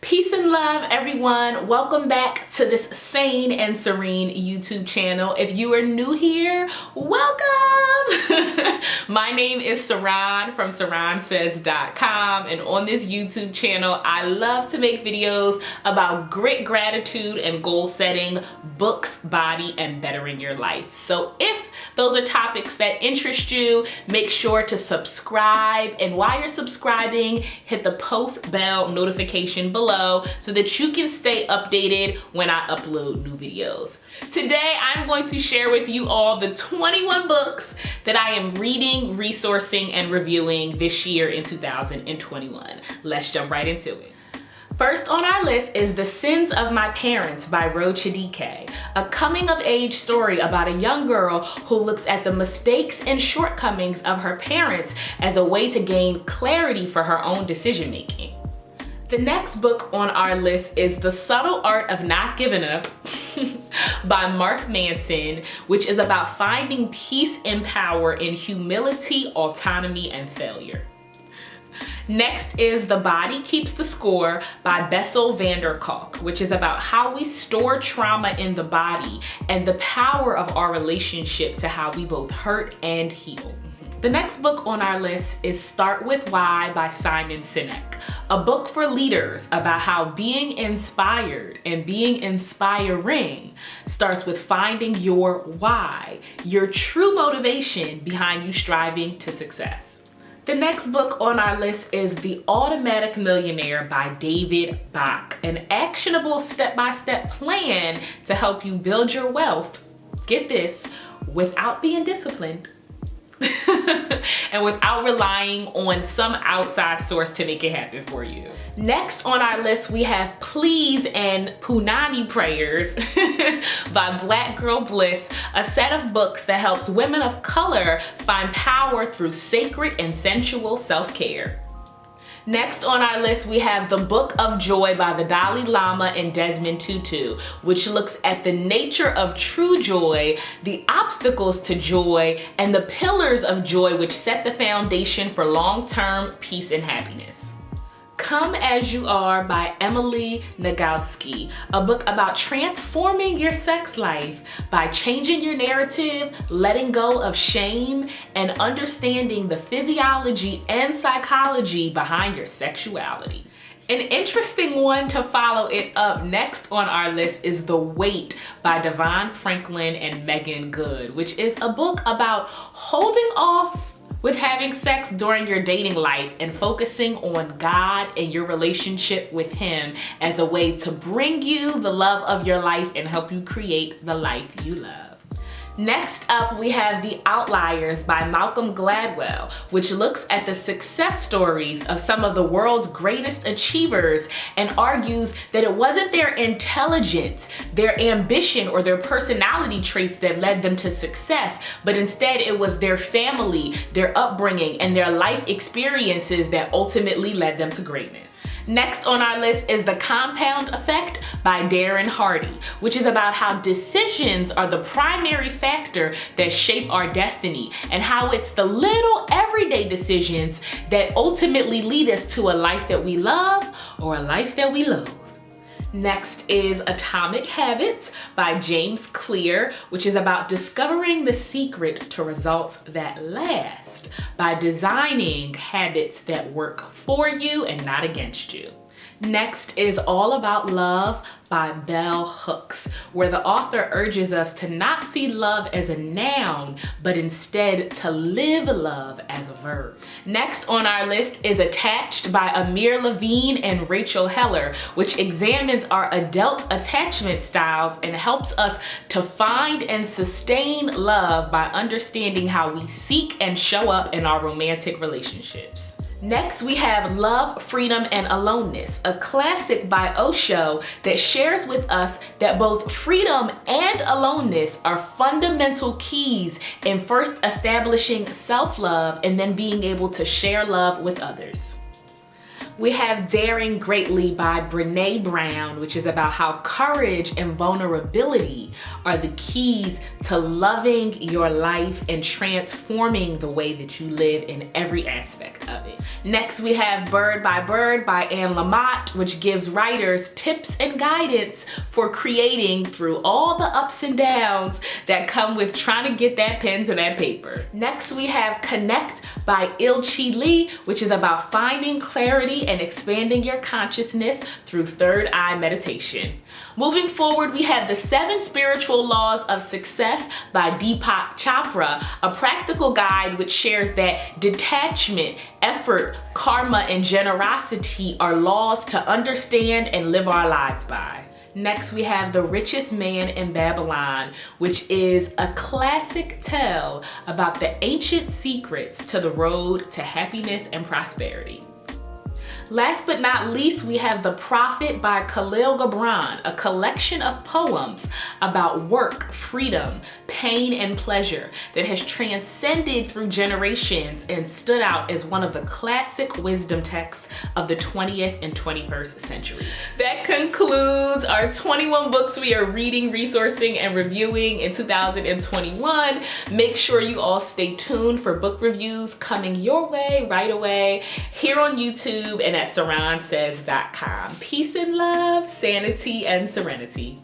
Peace and love, everyone. Welcome back to this sane and serene YouTube channel. If you are new here, welcome. My name is Saran from SaranSays.com, and on this YouTube channel, I love to make videos about grit, gratitude, and goal setting, books, body, and bettering your life. So if those are topics that interest you, make sure to subscribe, and while you're subscribing, hit the post bell notification below so that you can stay updated when I upload new videos. Today, I'm going to share with you all the 21 books that I am reading, resourcing, and reviewing this year in 2021. Let's jump right into it. First on our list is The Sins of My Parents by Chidike, a coming-of-age story about a young girl who looks at the mistakes and shortcomings of her parents as a way to gain clarity for her own decision-making. The next book on our list is The Subtle Art of Not Giving Up by Manson, which is about finding peace and power in humility, autonomy, and failure. Next is The Body Keeps the Score by Bessel Kolk, which is about how we store trauma in the body and the power of our relationship to how we both hurt and heal. The next book on our list is Start With Why by Simon Sinek, a book for leaders about how being inspired and being inspiring starts with finding your why, your true motivation behind you striving to success. The next book on our list is The Automatic Millionaire by Bach, an actionable step-by-step plan to help you build your wealth, get this, without being disciplined. And without relying on some outside source to make it happen for you. Next on our list, we have Please and Punani Prayers by Black Girl Bliss, a set of books that helps women of color find power through sacred and sensual self-care. Next on our list, we have The Book of Joy by the Dalai Lama and Desmond Tutu, which looks at the nature of true joy, the obstacles to joy, and the pillars of joy which set the foundation for long-term peace and happiness. Come As You Are by Nagowski, a book about transforming your sex life by changing your narrative, letting go of shame, and understanding the physiology and psychology behind your sexuality. An interesting one to follow it up next on our list is The Wait by Devon and Meagan, which is a book about holding off with having sex during your dating life and focusing on God and your relationship with Him as a way to bring you the love of your life and help you create the life you love. Next up, we have The Outliers by Malcolm Gladwell, which looks at the success stories of some of the world's greatest achievers and argues that it wasn't their intelligence, their ambition, or their personality traits that led them to success, but instead it was their family, their upbringing, and their life experiences that ultimately led them to greatness. Next on our list is The Compound Effect by Darren, which is about how decisions are the primary factor that shape our destiny and how it's the little everyday decisions that ultimately lead us to a life that we love or a life that we loathe. Next is Atomic Habits by James Clear, which is about discovering the secret to results that last by designing habits that work for you and not against you. Next is All About Love by Belle Hooks, where the author urges us to not see love as a noun, but instead to live love as a verb. Next on our list is Attached by Amir Levine and Rachel Heller, which examines our adult attachment styles and helps us to find and sustain love by understanding how we seek and show up in our romantic relationships. Next, we have Love, Freedom, and Aloneness, a classic by Osho that shares with us that both freedom and aloneness are fundamental keys in first establishing self-love and then being able to share love with others. We have Daring Greatly by Brene Brown, which is about how courage and vulnerability are the keys to loving your life and transforming the way that you live in every aspect of it. Next, we have Bird by Lamott, which gives writers tips and guidance for creating through all the ups and downs that come with trying to get that pen to that paper. Next, we have Connect by Lee, which is about finding clarity and expanding your consciousness through third eye meditation. Moving forward, we have The 7 Spiritual Laws of Success by Deepak Chopra, a practical guide which shares that detachment, effort, karma, and generosity are laws to understand and live our lives by. Next, we have The Richest Man in Babylon, which is a classic tale about the ancient secrets to the road to happiness and prosperity. Last but not least, we have The Prophet by Khalil Gibran, a collection of poems about work, freedom, pain, and pleasure that has transcended through generations and stood out as one of the classic wisdom texts of the 20th and 21st century. That concludes our 21 books we are reading, resourcing, and reviewing in 2021. Make sure you all stay tuned for book reviews coming your way right away here on YouTube and at SaronSays.com. Peace and love, sanity, and serenity.